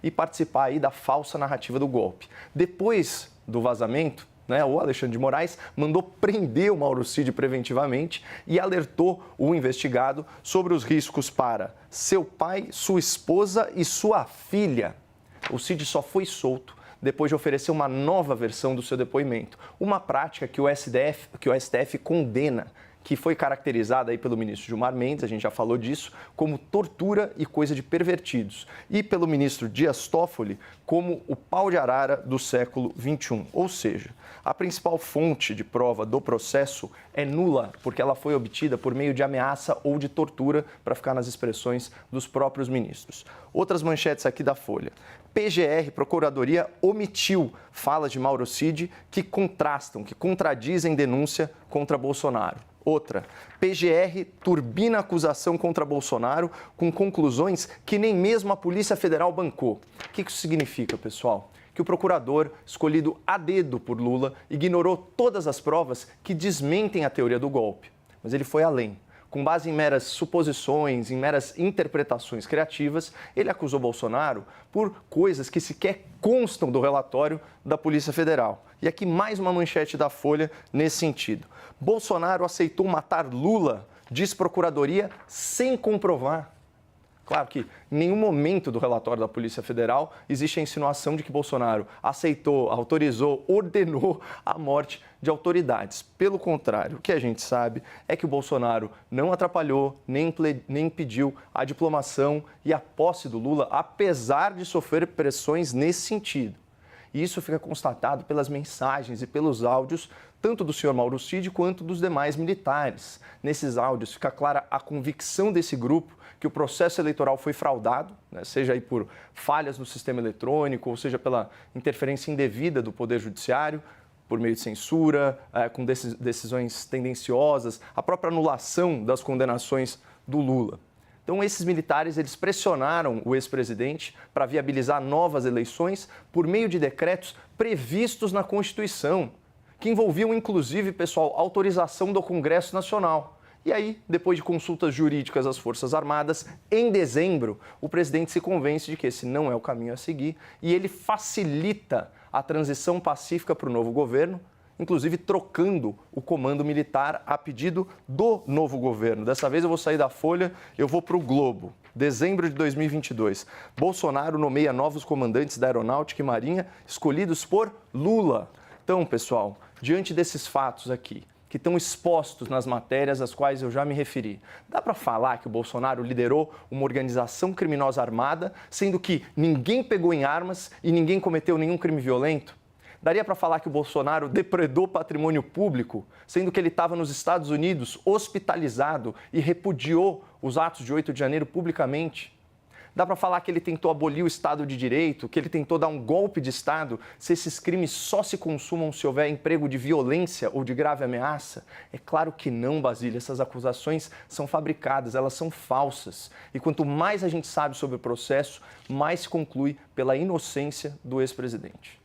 e participar aí da falsa narrativa do golpe. Depois do vazamento, o Alexandre de Moraes mandou prender o Mauro Cid preventivamente e alertou o investigado sobre os riscos para seu pai, sua esposa e sua filha. O Cid só foi solto depois de oferecer uma nova versão do seu depoimento, uma prática que o STF condena, que foi caracterizada aí pelo ministro Gilmar Mendes, a gente já falou disso, como tortura e coisa de pervertidos, e pelo ministro Dias Toffoli como o pau de arara do século XXI. Ou seja, a principal fonte de prova do processo é nula, porque ela foi obtida por meio de ameaça ou de tortura, para ficar nas expressões dos próprios ministros. Outras manchetes aqui da Folha. PGR, Procuradoria, omitiu falas de Mauro Cid que contrastam, que contradizem denúncia contra Bolsonaro. Outra, PGR turbina a acusação contra Bolsonaro com conclusões que nem mesmo a Polícia Federal bancou. O que isso significa, pessoal? Que o procurador, escolhido a dedo por Lula, ignorou todas as provas que desmentem a teoria do golpe. Mas ele foi além. Com base em meras suposições, em meras interpretações criativas, ele acusou Bolsonaro por coisas que sequer constam do relatório da Polícia Federal. E aqui mais uma manchete da Folha nesse sentido. Bolsonaro aceitou matar Lula, diz Procuradoria, sem comprovar. Claro que em nenhum momento do relatório da Polícia Federal existe a insinuação de que Bolsonaro aceitou, autorizou, ordenou a morte de autoridades. Pelo contrário, o que a gente sabe é que o Bolsonaro não atrapalhou, nem impediu a diplomação e a posse do Lula, apesar de sofrer pressões nesse sentido. E isso fica constatado pelas mensagens e pelos áudios, tanto do senhor Mauro Cid quanto dos demais militares. Nesses áudios fica clara a convicção desse grupo que o processo eleitoral foi fraudado, seja aí por falhas no sistema eletrônico, ou seja pela interferência indevida do Poder Judiciário, por meio de censura, com decisões tendenciosas, a própria anulação das condenações do Lula. Então, esses militares, eles pressionaram o ex-presidente para viabilizar novas eleições por meio de decretos previstos na Constituição, que envolviam, inclusive, pessoal, autorização do Congresso Nacional. E aí, depois de consultas jurídicas às Forças Armadas, em dezembro, o presidente se convence de que esse não é o caminho a seguir e ele facilita a transição pacífica para o novo governo, inclusive trocando o comando militar a pedido do novo governo. Dessa vez eu vou sair da Folha, eu vou para o Globo. Dezembro de 2022, Bolsonaro nomeia novos comandantes da Aeronáutica e Marinha escolhidos por Lula. Então, pessoal, diante desses fatos aqui, que estão expostos nas matérias às quais eu já me referi. Dá para falar que o Bolsonaro liderou uma organização criminosa armada, sendo que ninguém pegou em armas e ninguém cometeu nenhum crime violento? Daria para falar que o Bolsonaro depredou patrimônio público, sendo que ele estava nos Estados Unidos hospitalizado e repudiou os atos de 8 de janeiro publicamente? Dá para falar que ele tentou abolir o Estado de Direito, que ele tentou dar um golpe de Estado, se esses crimes só se consumam se houver emprego de violência ou de grave ameaça? É claro que não, Basílio. Essas acusações são fabricadas, elas são falsas. E quanto mais a gente sabe sobre o processo, mais se conclui pela inocência do ex-presidente.